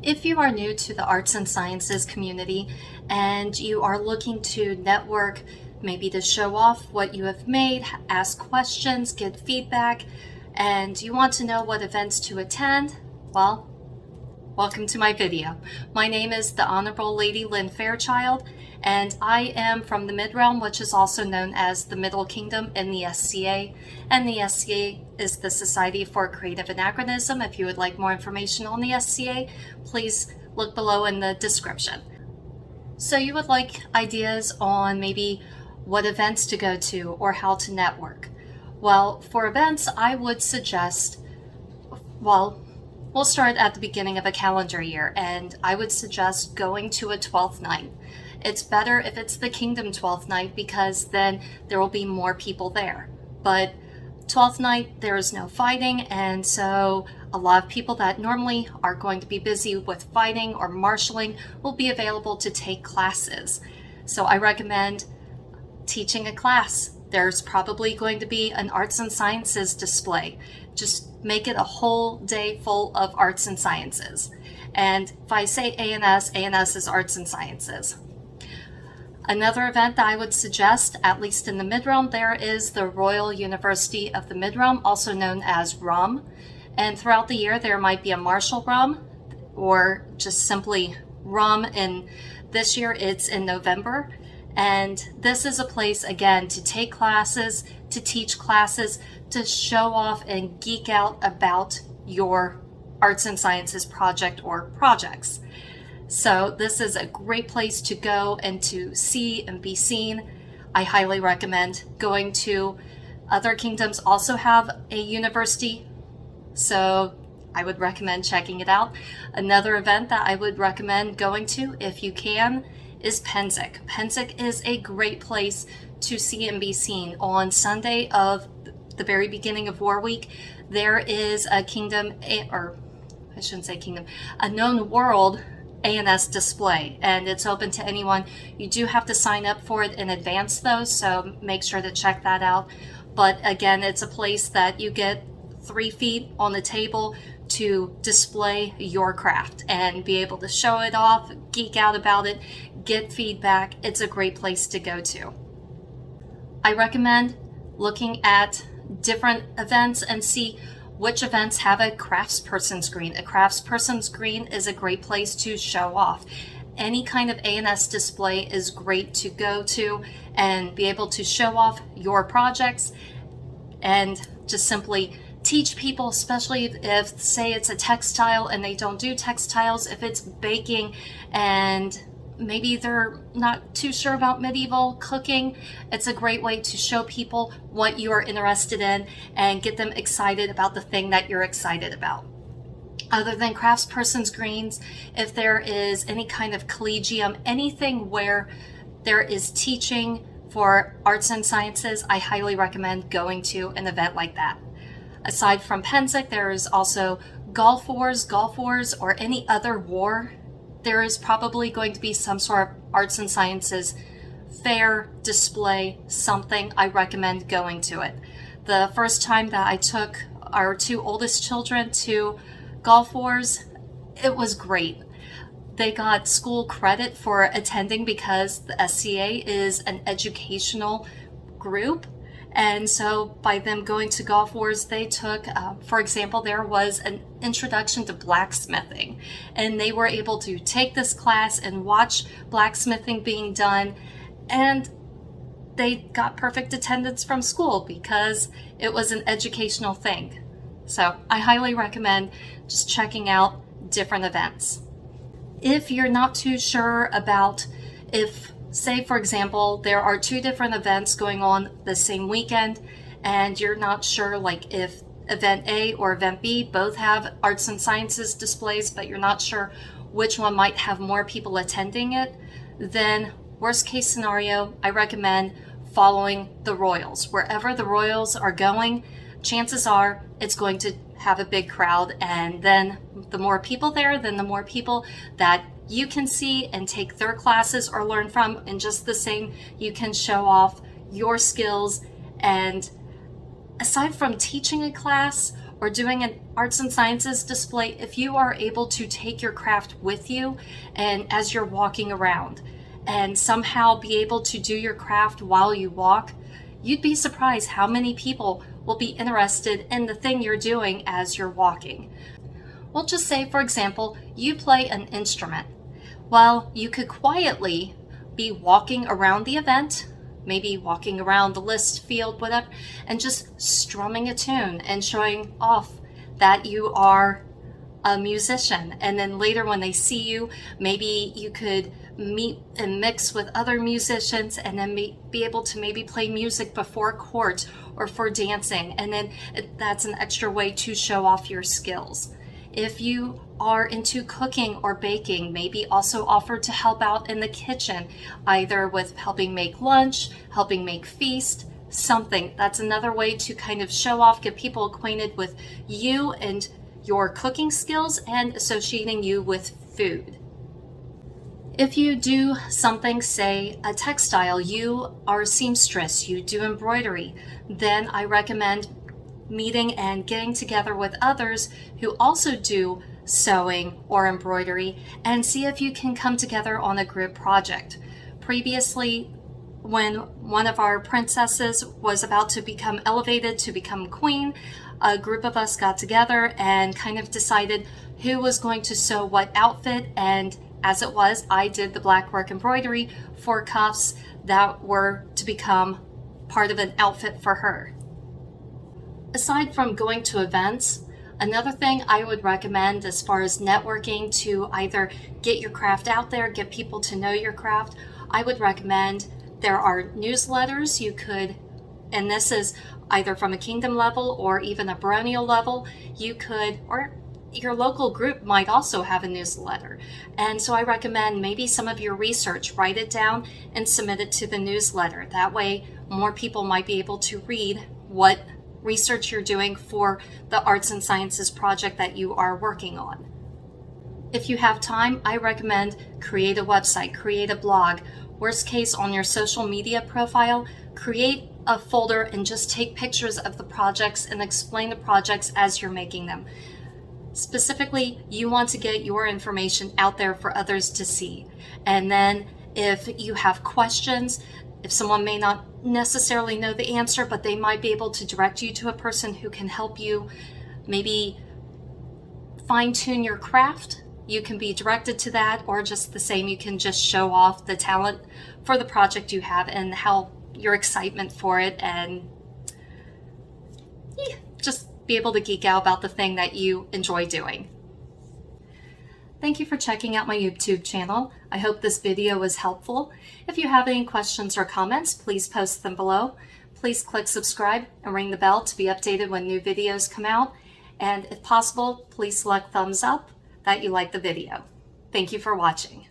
If you are new to the arts and sciences community and you are looking to network, maybe to show off what you have made, ask questions, get feedback, and you want to know what events to attend, well, welcome to my video. My name is the Honorable Lady Lynn Fairchild, and I am from the Mid-Realm, which is also known as the Middle Kingdom in the SCA. And the SCA is the Society for Creative Anachronism. If you would like more information on the SCA, please look below in the description. So you would like ideas on maybe what events to go to or how to network. Well, for events, I would suggest, we'll start at the beginning of a calendar year, and I would suggest going to a 12th night. It's better if it's the Kingdom 12th night because then there will be more people there. But 12th night, there is no fighting, and so a lot of people that normally are going to be busy with fighting or marshalling will be available to take classes. So I recommend teaching a class. There's probably going to be an arts and sciences display. Just make it a whole day full of arts and sciences. And if I say ANS, ANS is arts and sciences. Another event that I would suggest, at least in the Mid-Realm, there is the Royal University of the Mid-Realm, also known as RUM. And throughout the year, there might be a Martial RUM or just simply RUM. And this year, it's in November. And this is a place, again, to take classes, to teach classes, to show off and geek out about your arts and sciences project or projects. So this is a great place to go and to see and be seen. I highly recommend going to. Other kingdoms also have a university, so I would recommend checking it out. Another event that I would recommend going to, if you can, is Pennsic. Pennsic is a great place to see and be seen. On Sunday of the very beginning of War Week, there is a kingdom, or I shouldn't say kingdom, a known world ANS display, and it's open to anyone. You do have to sign up for it in advance though, so make sure to check that out. But again, it's a place that you get 3 feet on the table to display your craft and be able to show it off, geek out about it, get feedback. It's a great place to go to. I recommend looking at different events and see which events have a craftsperson screen. A craftsperson screen is a great place to show off. Any kind of ANS display is great to go to and be able to show off your projects and just simply teach people, especially if, say, it's a textile and they don't do textiles, if it's baking and maybe they're not too sure about medieval cooking, it's a great way to show people what you are interested in and get them excited about the thing that you're excited about. Other than craftsperson screens, if there is any kind of collegium, anything where there is teaching for arts and sciences, I highly recommend going to an event like that. Aside from Pennsic, there is also Gulf Wars, or any other war. There is probably going to be some sort of arts and sciences fair, display, something. I recommend going to it. The first time that I took our 2 oldest children to Gulf Wars, it was great. They got school credit for attending because the SCA is an educational group. And so by them going to Gulf Wars, they took, for example, there was an introduction to blacksmithing, and they were able to take this class and watch blacksmithing being done, and they got perfect attendance from school because it was an educational thing. So I highly recommend just checking out different events. If you're not too sure about if, say, for example, there are 2 different events going on the same weekend, and you're not sure, like, if event A or event B both have arts and sciences displays, but you're not sure which one might have more people attending it, then worst case scenario, I recommend following the royals. Wherever the royals are going, chances are it's going to have a big crowd, and then the more people there, then the more people that you can see and take their classes or learn from, and just the same, you can show off your skills. And aside from teaching a class or doing an arts and sciences display, if you are able to take your craft with you and as you're walking around and somehow be able to do your craft while you walk, you'd be surprised how many people will be interested in the thing you're doing as you're walking. We'll just say, for example, you play an instrument. Well, you could quietly be walking around the event, maybe walking around the list field, whatever, and just strumming a tune and showing off that you are a musician. And then later when they see you, maybe you could meet and mix with other musicians and then be able to maybe play music before court or for dancing. And then that's an extra way to show off your skills. If you are into cooking or baking, maybe also offer to help out in the kitchen, either with helping make lunch, helping make feast, something. That's another way to kind of show off, get people acquainted with you and your cooking skills and associating you with food. If you do something, say a textile, you are a seamstress, you do embroidery, then I recommend meeting and getting together with others who also do sewing or embroidery and see if you can come together on a group project. Previously, when one of our princesses was about to become elevated to become queen, a group of us got together and kind of decided who was going to sew what outfit, and as it was, I did the black work embroidery for cuffs that were to become part of an outfit for her. Aside from going to events, another thing I would recommend as far as networking to either get your craft out there, get people to know your craft, I would recommend there are newsletters you could, and this is either from a kingdom level or even a baronial level, you could, or your local group might also have a newsletter. And so I recommend maybe some of your research, write it down and submit it to the newsletter. That way more people might be able to read what research you're doing for the arts and sciences project that you are working on. If you have time, I recommend create a website, create a blog. Worst case, on your social media profile, create a folder and just take pictures of the projects and explain the projects as you're making them. Specifically, you want to get your information out there for others to see. And then if you have questions, if someone may not necessarily know the answer, but they might be able to direct you to a person who can help you maybe fine-tune your craft, you can be directed to that, or just the same, you can just show off the talent for the project you have and how your excitement for it, and just be able to geek out about the thing that you enjoy doing. Thank you for checking out my YouTube channel. I hope this video was helpful. If you have any questions or comments, please post them below. Please click subscribe and ring the bell to be updated when new videos come out. And if possible, please select thumbs up that you like the video. Thank you for watching.